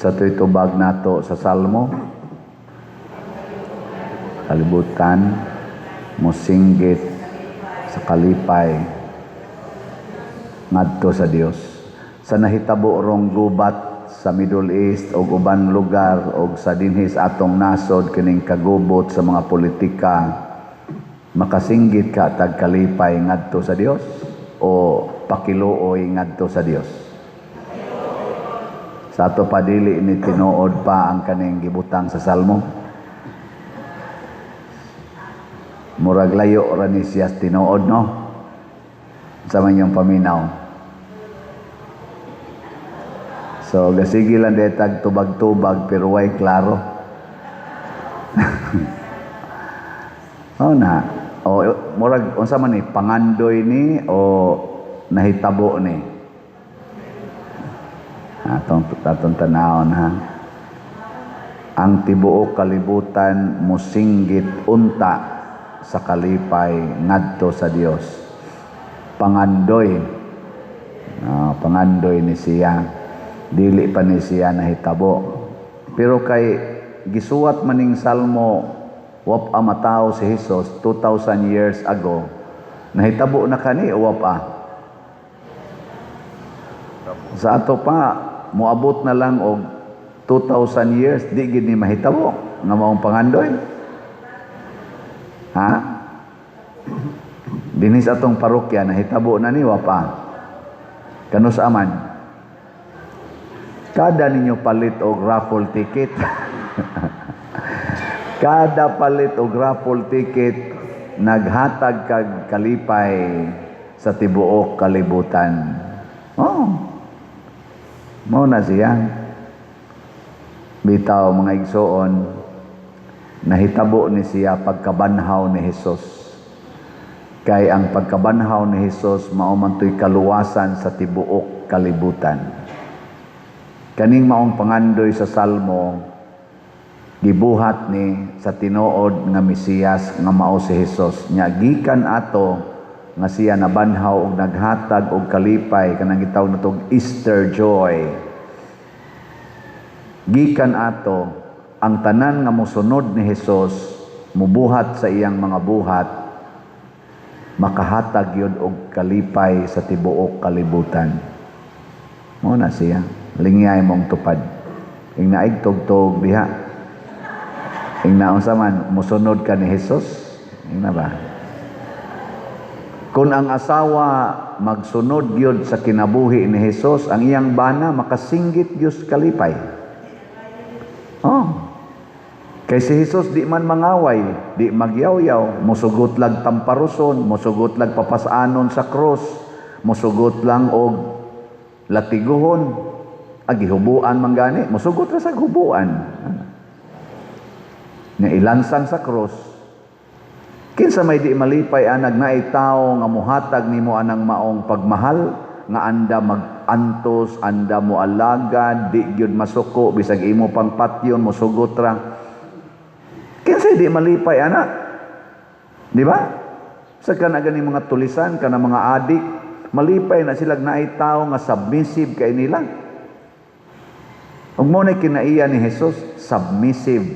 sa to'y tubag nato sa Salmo, kalibutan, mosinggit sa kalipay ngadto sa Dios. Sa nahitabo rong gubat sa Middle East o uban lugar o sa dinhis atong nasod kining kagubot sa mga politika, makasinggit ka tag kalipay ngadto sa Dios o pakiluoy ngadto sa Dios. Sa ato pa dili ni tinuod pa ang kaning gibutang sa Salmo. Murag layo ra ni siya tinuod, no? Sa man yung paminaw. So, gasigi lang detag tubag-tubag pero way klaro. Oh na. O murag unsa man ni pangandoy ni o nahitabo ni. Atong tanawon ha. Ang tibuok kalibutan mosinggit unta sa kalipay ngadto sa Dios. Pangandoy. Pangandoy ni siya. Dili pa ni siya nahitabo. Pero kay gisuwat maning Salmo, wap matao si Jesus 2,000 years ago, nahitabo na kani o wap sa ato pa moabot na lang og 2,000 years di gid ni mahitabo nga maong pangandoy. Ha? Dinis atong parokya nahitabo na ni wap kanus aman. Kada ninyo palit og raffle ticket. Kada palit og raffle ticket naghatag kag kalipay sa tibuok kalibutan. Mao na siya. Bitaw mga igsoon, nahitabo ni siya pagkabanhaw ni Hesus. Kay ang pagkabanhaw ni Hesus mao man toy kaluwasan sa tibuok kalibutan. Kaning maong pangandoy sa Salmo, gibuhat ni sa tinuod nga Mesiyas nga mao si Hesus. Nya gikan ato nga siya nabanhaw og naghatag og kalipay kanang gitawag natong Easter joy. Gikan ato ang tanan nga mosunod ni Hesus, mubuhat sa iyang mga buhat, makahatag yun og kalipay sa tibuok kalibutan. Mao na siya. Lingyay mong tupad. Ing naig tugtog diha. Ing naunsa man musunod ka ni Hesus. Ing na ba? Kung ang asawa magsunod gyud sa kinabuhi ni Hesus, ang iyang bana makasinggit gyud kalipay. Kay si Hesus di man mangaway, di magyaw-yaw, musugot lag tamparuson, musugot lag papasanon sa cross, musugot lang og latiguhon. Agihubuan man gani, musugot ra sa hubuan. Nga ilansang sa cross. Kinsa may di malipay anag naay tawo nga muhatag nimo anang maong pagmahal nga anda magantos, anda mo alagad, di gyud masuko bisag imo pang patyon musugot ra. Kinsa di malipay ana? Di ba? Sa kana gani mga tulisan, kana mga adik, malipay na sila naay tawo nga submissive kay nila. Ug mo na kinaiya ni Jesus, submissive.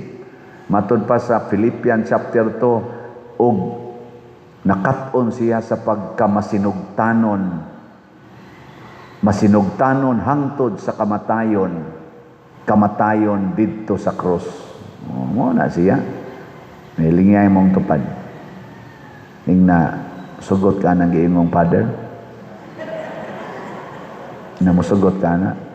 Matud pa sa Philippians chapter 2, ug nakat-on siya sa pagkamasinugtanon. Masinugtanon hangtod sa kamatayon. Kamatayon didto sa cross. Mo na siya. Nilingay mong tupad. Ing na sugot ka ng giingong father. Na musugot ka na.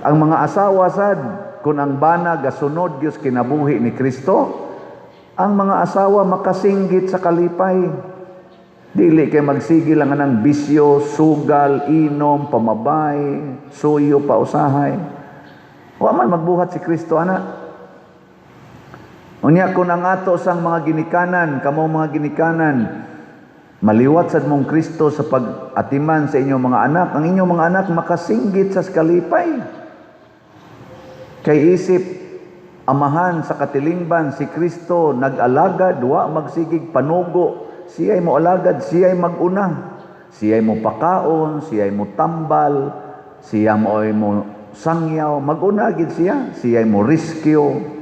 Ang mga asawa sad, kung ang bana gasunod Diyos kinabuhi ni Kristo, ang mga asawa makasinggit sa kalipay. Dili kay magsigi lang ng bisyo, sugal, inom, pamabay, suyo, pausahay. Wa man magbuhat si Kristo ana. Unya kung ang ato sang mga ginikanan, kamo mga ginikanan, maliwat sad mong Kristo sa pag-atiman sa inyong mga anak, ang inyong mga anak makasinggit sa kalipay. Kay isip amahan sa katilingban si Kristo nag-alagad, wa magsigig panugo, siya'y mo alagad, siya'y maguna, siya'y mo pakaon, siya'y mo tambal, siya mo sangyaw, mag-unagid siya mo rescue.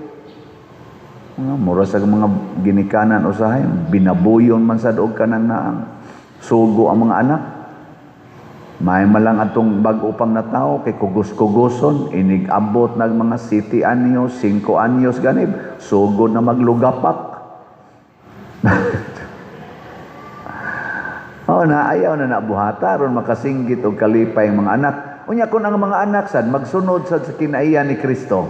Mura sa mga ginikanan usahay, binabuyon man sa doog kanang naang sugo ang mga anak. May malang atong bag upang na tao kay kugos-kugoson, inig-abot ng mga 7 anyos, 5 anyos ganib, sugod na maglugapak. Ayaw na nabuhata ron makasinggit og kalipay ang mga anak. Unya kun ang mga anak sad magsunod sa kinaiya ni Kristo.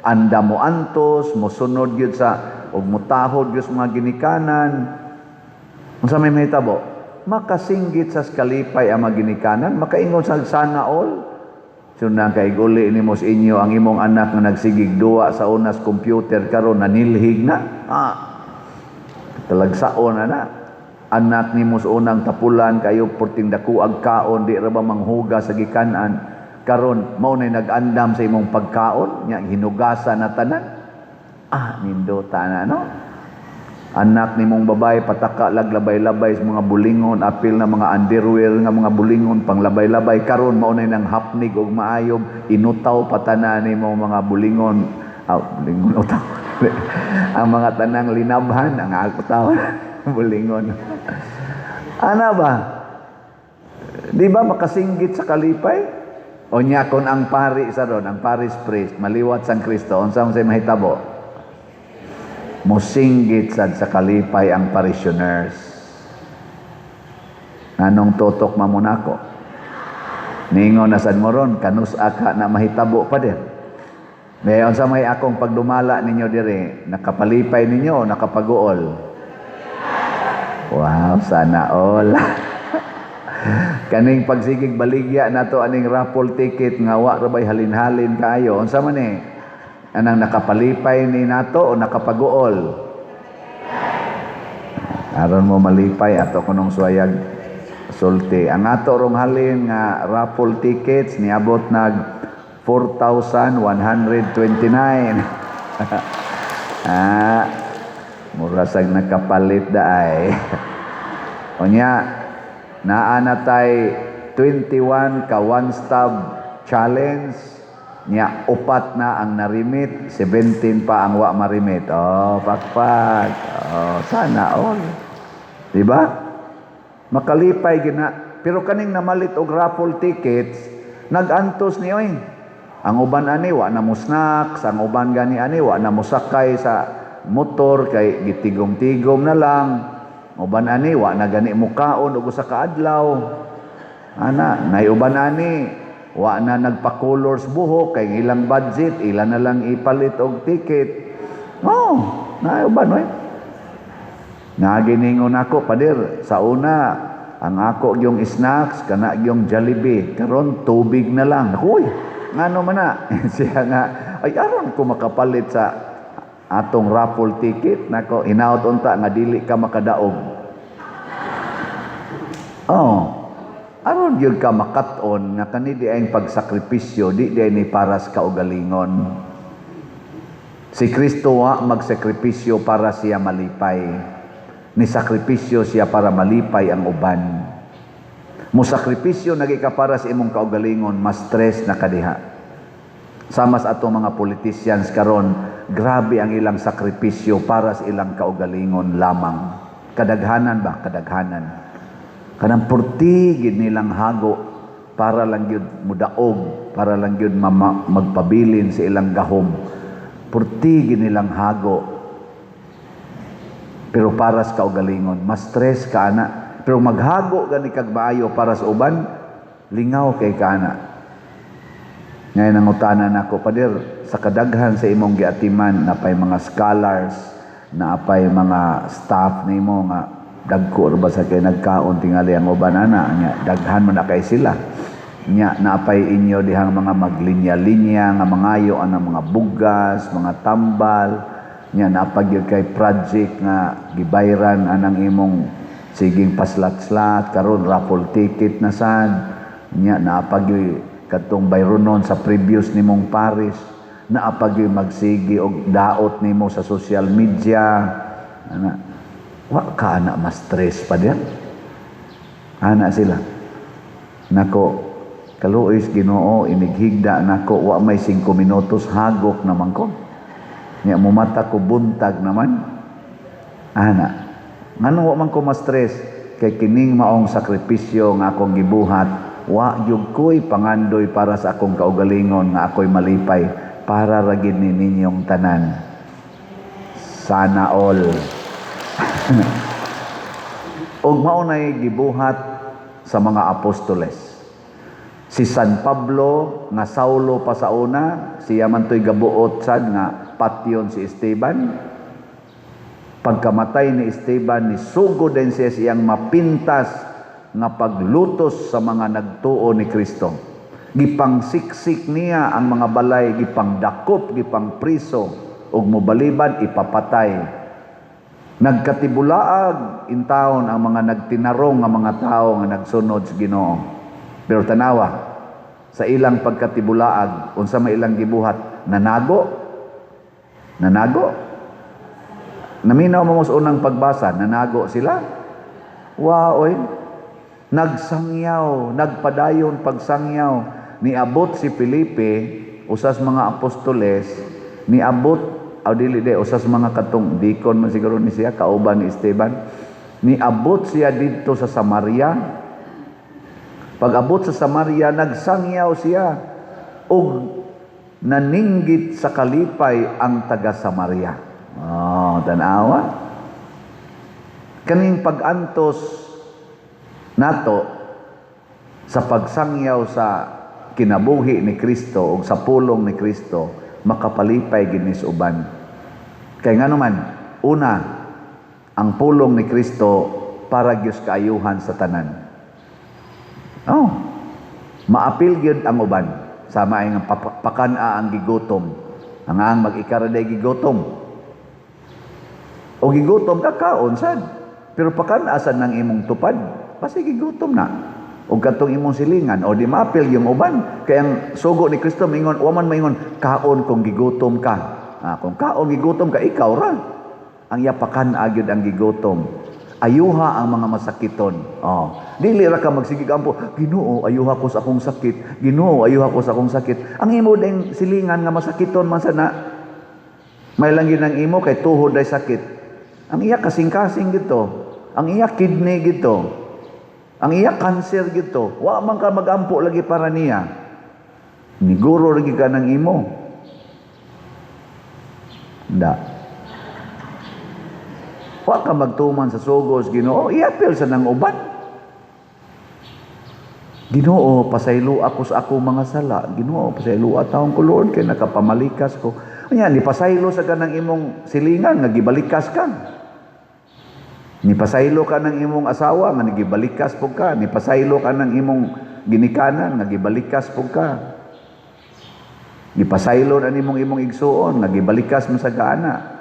Anda mo antos, mosunod gyud sa og mutahod gyud sa mga ginikanan. Unsa may mahitabo? Makasinggit sa kalipay ang mga ginikanan, makaingon sa sana all. Sunang kay guli nimo sa inyo ang imong anak nga nagsigig duwa sa unas computer karon nanilhig na. Talagsaon na. Anak nimo sa unang tapulan kayo porting dakuag kaon di ra ba manghuga sa gikanan karon mao nay nag-andam sa imong pagkaon nya hinugasan na tanan nindota na no. Anak nimong babae pataka laglabay-labay sa mga bulingon, apil na mga underwear nga mga bulingon panglabay-labay karon mao nay nang hapnig og maayob inutaw patanan nimo mga bulingon bulingon utaw ang mga tanang linabhan ang utaw bulingon. Ana ba? Di ba makasinggit sa kalipay? O nya kon ang pari sa ron, ang parish priest, maliwat sang Kristo, unsa say mahitabo? Mosinggit sad sa kalipay ang parishioners. Anong tutok mamunako? Ningon na sad mo ron, kanus aka na mahitabo pa din. Ngayon sa may akong pagdumala ninyo dire, nakapalipay ninyo o nakapaguol? Wow, sana all. Kaning pagsigig baligya nato aning raffle ticket nga wa ra bay halin-halin kaayo. Unsa man anang nakapalipay ni nato o nakapaguol? Aron mo malipay ato kunong suwayag sulti. Ang ato rong halin nga raffle tickets niabot nag 4,129. Murasag nakapalit daay. Onya, naanatay 21 ka one-stop challenge. Nya, 4 na ang narimit, 17 pa ang wa marimit. Pakpak. Sana all. Diba? Makalipay gina. Pero kaning namalit og raffle tickets, nagantos ni oy. Ang uban ani wa na mo snacks, ang uban gani ani wa na mo sakay sa motor kay gitigom-tigom na lang. Uban ani wa na gani mukaon og usa ka adlaw. Nay uban ani wa na nagpa-colors buhok kay ilang budget, ilan na lang ipalit og ticket. Nay uban oy. Naginingon ako pader sa una ang ako yung snacks kana yung Jollibee karon tubig na lang. Uy, ngano man na siya nga ay aron ko makapalit sa atong raffle ticket nako hinaut unta nga dili ka makadaog. Aron gyud ka makat-on nga kani di ay pagsakripisyo di ni paras kaugalingon. Si Kristo wa magsakripisyo para siya malipay. Ni sakripisyo siya para malipay ang uban. Musakripisyo nagi ka para sa imong kaugalingon, mas stress na kadiha. Sama sa atong mga politicians karon, grabe ang ilang sakripisyo para sa ilang kaugalingon lamang. Kadaghanan ba? Kadaghanan. Kanang purtigid nilang hago para lang yun mudaog, para lang yun magpabilin sa ilang gahom. Purtigid nilang hago. Pero para sa kaugalingon, mas stress ka ana. Pero maghago gani kag maayo para sa uban, lingaw kay ka ana. Ngayon ang utanan ako, pader, sa kadaghan sa imong giatiman, na pa'y mga scholars, na pa'y mga staff na imo nga, dagko ba sa kay nagkaon tingali ang uban ana, daghan mo na kay sila. Na pa'y inyo dihang mga maglinya-linya, nga mangayo ang mga bugas, mga tambal, na pag kay project nga gibayran anang imong siging paslat-slat, karon raffle ticket na sad, na pag katong bayronon sa previous nimong parish na apag magsigi og daot nimo sa social media wa ka na mas stress pa din ana sila nako Kaluoy Ginoo, inighigda nako wa may 5 minutos hagok naman ko. Nya mumata ko buntag naman. Ana. Ngano wa man ko ma-stress kay kining maong sakripisyo nga akong gibuhat, wa gyud ko'y pangandoy para sa akong kaugalingon nga ako'y malipay para ra gid ni ninyong tanan. Sana all. Og mao nay gibuhat sa mga apostoles. Si San Pablo nga Saulo pa sa una, siya man to'y gabuot sad nga patyon si Esteban. Pagkamatay ni Esteban, ni sugo din siya siyang mapintas nga paglutos sa mga nagtuo ni Kristo. Gipangsiksik niya ang mga balay, gipangdakop, gipangpriso, ug mobaliban ipapatay. Nagkatibulaag in taon ang mga nagtinarong nga mga tao nga nagsunod sa Ginoo. Pero tanawa, sa ilang pagkatibulaag, unsa may ilang gibuhat, nanago. Naminaw mo sa unang pagbasa, nanago sila. Waoy, nagsangyaw, nagpadayon pagsangyaw. Niabot si Felipe, usas mga apostoles, niabot, usas mga katong dikon man siguro ni siya, kauban ni Esteban. Niabot siya dito sa Samaria. Pag abot sa Samaria, nagsangyaw siya ug naninggit sa kalipay ang taga Samaria. Oh, tanawa. Kaning pag-antos nato sa pagsangyaw sa kinabuhi ni Kristo o sa pulong ni Kristo, makapalipay ginis uban. Kay nga naman, una, ang pulong ni Kristo para gyud kaayuhan sa tanan. Oh, maapil gyud ang uban. Sama ay nga pakana ang gigutom. Ang mag-ikaraday gigutom. O gigutom ka kaon sad. Pero pakanasan ng imong tupad, basta gigutom na. O katong imong silingan, o di maapil yung uban. Kaya ang sugo ni Kristo, mingon, waman maingon, kaon kung gigutom ka. Kung kaon gigutom ka, ikaw ra. Ang yapakan agyod ang gigutom. Ayuha ang mga masakiton. Dili ra ka magsigig ampo, Ginoo, ayuha ko sa akong sakit. Ginoo, ayuha ko sa akong sakit. Ang imo ding silingan nga masakiton man sana. May lang yun ang imo kay tuhod ay sakit. Ang iya kasing-kasing gito. Ang iya kidney gito. Ang iya cancer gito. Wa man ka magampo lagi para niya. Niguro lagi ka ng imo. Da. Wa ka magtuman sa sugos, Ginoo. Iapil sa nang uban. Ginoo, pasaylo ako sa ako mga sala. Ginoo, pasaylo taong ko, Lord, kay nakapamalikas ko. Anya, ni pasaylo sa kanang imong silingan, nga gibalikas ka. Ni pasaylo ka ng imong asawa, nga nagibalikas po ka. Ni pasaylo ka ng imong ginikanan, nga gibalikas po ka. Ni pasaylo na imong igsuon, nga gibalikas mo sa gaana.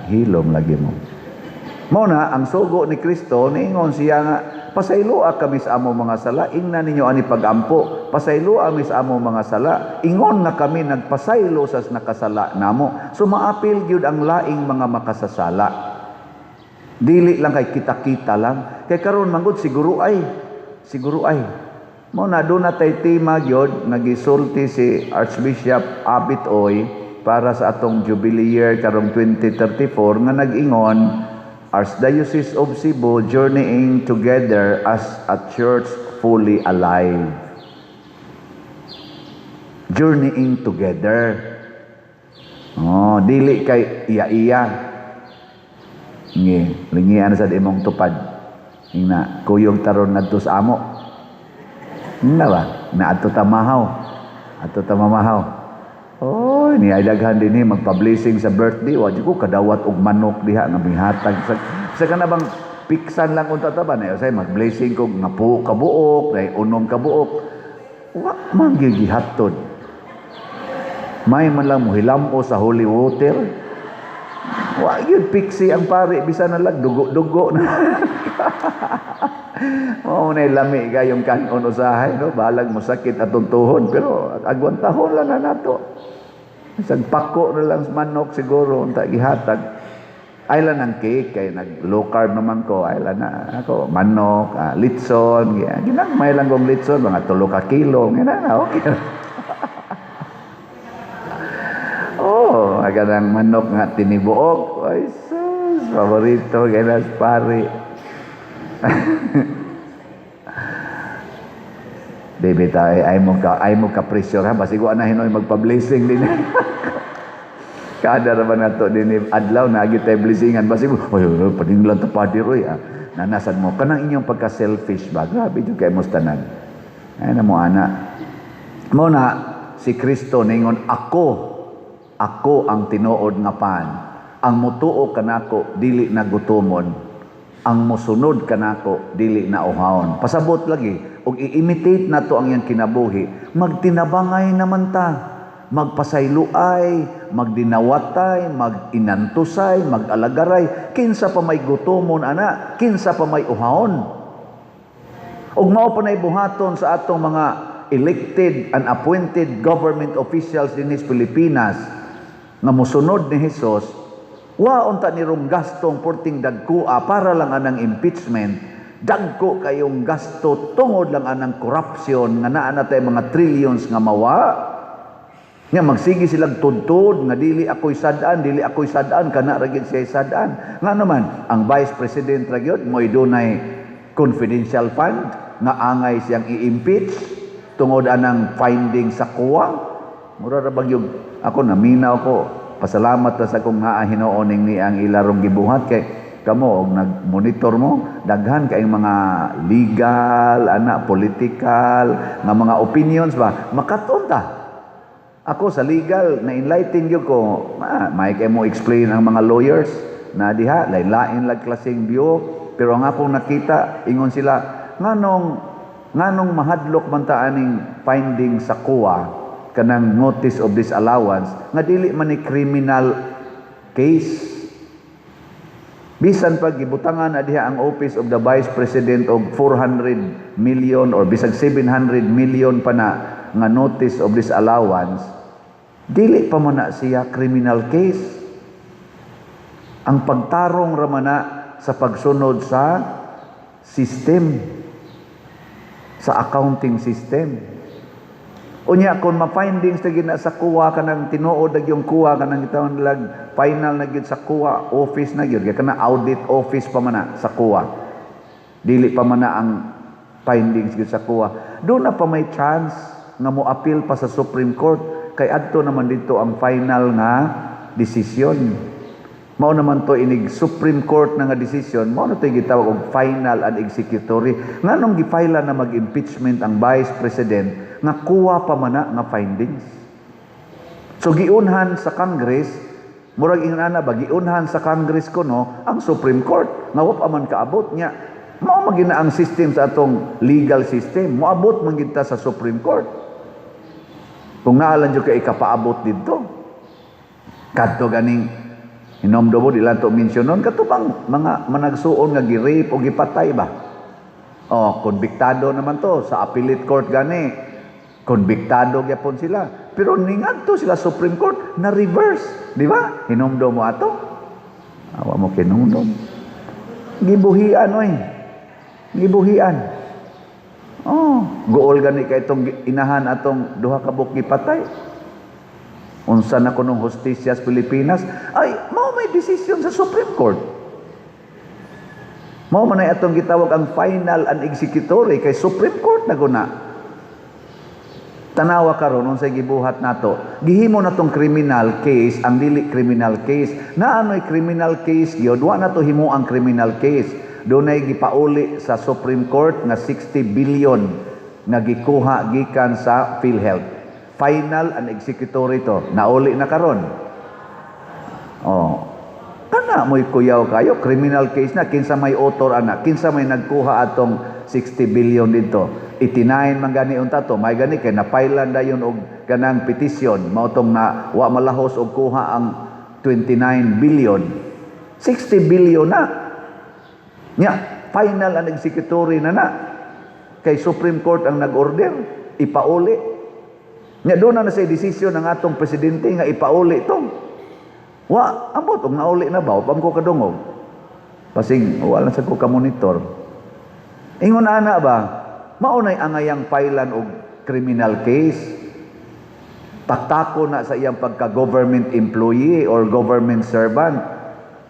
Hilom lagi mo. Muna, ang sugo ni Kristo, niingon siya nga, pasayloa kami sa amo mga sala, ingna ninyo ani pagampo, pasayloa kami sa amo mga sala, ingon na kami nagpasaylo sa nakasala namo. So maapil gyud ang laing mga makasasala. Dili lang kay kita-kita lang. Kay karon manggod siguro ay. Muna doon na tay tema gyud nagisulti si Archbishop Abitoy para sa atong Jubilee year karong 2034 nga nag-ingon, Archdiocese of Cebu journeying together as a church fully alive. Journeying together. Dili kay iya-iya. Lingian sa imong tupad. Ingna kuyog taron ngadto sa amo. Ingna ba? Na adto ta mamahaw. Niya daghan dinhi magpa-blessing sa birthday, wa ko kadawat og manok diha nga mihatag sa kana bang piksan lang unta ta ba na say mag-blessing ko nga po kabuok, dai unom kabuok. Wa man gihatod. May man lang mohilamo sa holy water. Wa gyud piksi ang pare bisan na lag dugo-dugo na. Na lami gayong kanon usahay, no? Balag mo sakit atong tuhod pero agwantahon lang na nato. Isang pako na lang manok siguro unta gihatag. Aylan ang cake, kay nag-low carb naman ko. Aylan na ako, manok, litson. Ginagmay lang kong litson, mga 3 ka kilo. Ganyan na, okay. Oh, agad ang manok nga tinibuok. Ay, sus, paborito, ganyan, pare. Baby tayo, ay mo ka pressure ha. Basi ko anahin o magpa-blessing din. Kada naman na to din adlaw na agi tayo blessingan. Basi ko, pading lang tapadi roy. Nanasan mo. Kanang inyong pagka-selfish ba? Grabe yung kayo mustanan. Ay na mo, ana. Muna, si Kristo ningon, ako ang tinuod nga pan. Ang mutuo kanako, dili na gutomon. Ang musunod kanako, dili na uhawon. Pasabot lagi, ug i-imitate na to ang iyang kinabuhi, magtinabangay naman ta. Magpasayloay, magdinawatay, maginantusay, mag-alagaray, kinsa pa may gutomon ana, kinsa pa may uhawon. Ug mao pa nay buhaton sa atong mga elected and appointed government officials din sa Pilipinas nga mosunod ni Hesus, wa unta nirong gastong porting dagkua para lang anang impeachment, dagko kayong gasto tungod lang anang corruption nga naa natay mga trillions nga mawa. Nga magsigi silang tudtod nga dili ako'y sadaan kana ra gyud siya sadaan. Nga naman ang Vice President ra gyud mo'y dunay confidential fund nga angay siyang i-impeach tungod anang finding sa COA. Mura ra bagyog ako naminaw ko. Pasalamat ta sa kung nga hinooning ni ang ilarong gibuhat kay kamo og nag-monitor mo daghan kay mga legal political nga mga opinions ba makaton ta. Ako sa legal, na-enlighten yun ko, may kayo mo explain ang mga lawyers na diha, lain lang klaseng view, pero ang akong nakita, ingon sila, nganong mahadlok man taaning finding sa COA, kanang notice of disallowance, nga dili man ni criminal case. Bisan pag gibutangan na diha ang Office of the Vice President og 400 million or bisag 700 million pa na nga notice of disallowance, dili pa man na siya criminal case. Ang pagtarong ramana sa pagsunod sa system, sa accounting system. Unya kung ma-findings na gina sa COA kanang tinuod na yung COA kanang itawon nilag final na gyud sa COA office na gyud kana audit office pa man na sa COA. Dili pa man na ang findings gyud sa COA. Doon na pa may chance nga mo appeal pa sa Supreme Court kay adto naman dito ang final nga desisyon. Mao naman to inig Supreme Court na nga desisyon, mao na to gitawag og final and executory. Nganong gifile na mag-impeachment ang Vice President nga kuha pa man nga findings. So giunhan sa Congress, murag ingana ba giunhan sa Congress kuno ang Supreme Court nga wa pa man kaabot niya. Mao magina ang system sa atong legal system, moabot man gid ta sa Supreme Court. Kung naalan dyo ka ikapaabot dito. Kadto ganing hinomdobo di lang to mensyonon. Kadto bang mga managsuon nga gi-rape o gipatay ba? O, konbiktado naman to. Sa appellate court gani, konbiktado gyapon sila. Pero ningadto sila Supreme Court na reverse. Di ba? Hinomdom mo ato. Awa mo kinumdom. Gibuhian oy. Gibuhian. Gool gani kay itong inahan atong duha ka buok gipatay. Unsa na kunong hustisya sa Pilipinas? Ay, mao may desisyon sa Supreme Court. Mao man ay atong gitawag ang final and executory kay Supreme Court na guna. Tanawa karon unsay gibuhat nato. Gihimo natong criminal case, ang dili criminal case. Naanoy criminal case gyud, wa nato himo ang criminal case. Dunay gipauli sa Supreme Court nga 60 billion nga gikuha gikan sa PhilHealth. Final and executory to. Nauli na karon. Kana mo'y kuyaw kayo, criminal case na, kinsa may author ana, kinsa may nagkuha atong 60 billion dito. 89 man gani unta to, may gani kay napailan dayon og kanang petition, mao tong na wa malahos og kuha ang 29 billion. 60 billion na. Nya, final and executory na. Kay Supreme Court ang nag-order, ipauli. Nya doon na sa desisyon ng atong presidente nga ipauli ito. Wa, ambot, og nauli na ba? Upang ko kadungog. Pasing, wala sa ko ka-monitor. Ingon ana ba, maunay angayang pailan og criminal case, taktako na sa iyang pagka-government employee or government servant.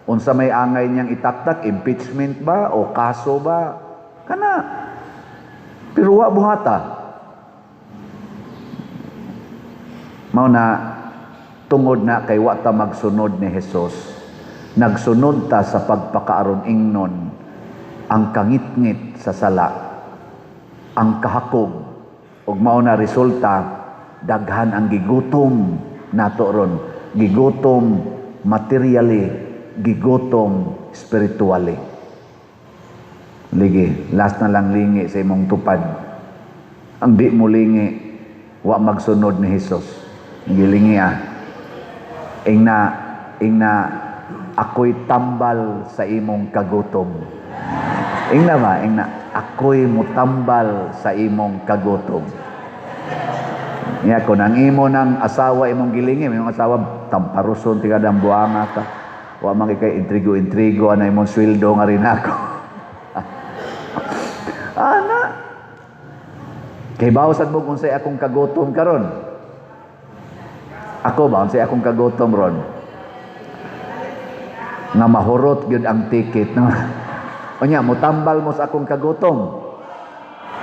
Unsa may angay niyang itaktak, impeachment ba o kaso ba? Kana. Pero wa buhata. Mao na tungod na kay wa ta magsunod ni Hesus. Nagsunod ta sa pagpakaaron ingnon ang kangitngit sa sala, ang kahakog, ug mao na resulta daghan ang gigutom nato ron, gigutom materially, gigutom spiritually. Ligi, last na lang lingi sa imong tupad. Ang di mo lingi, wa magsunod ni Hesus. Gilingi ingna ako'y tambal sa imong kagutom. Ingna ba? Ingna, ako'y mutambal sa imong kagutom. Nga, kung ang imo ng asawa imong gilingi, imong asawa, tamparuson, tigadang buhanga ka. Wa man kay intrigo-intrigo, ano imong sweldo nga rin ako. Ana, kay bawsan mo kung sa'y akong kagutom karon. Ako ba, kung sa'y akong kagutom ron? Nga mahurot gyud ang ticket no. Unya mutambal mo sa akong kagutom.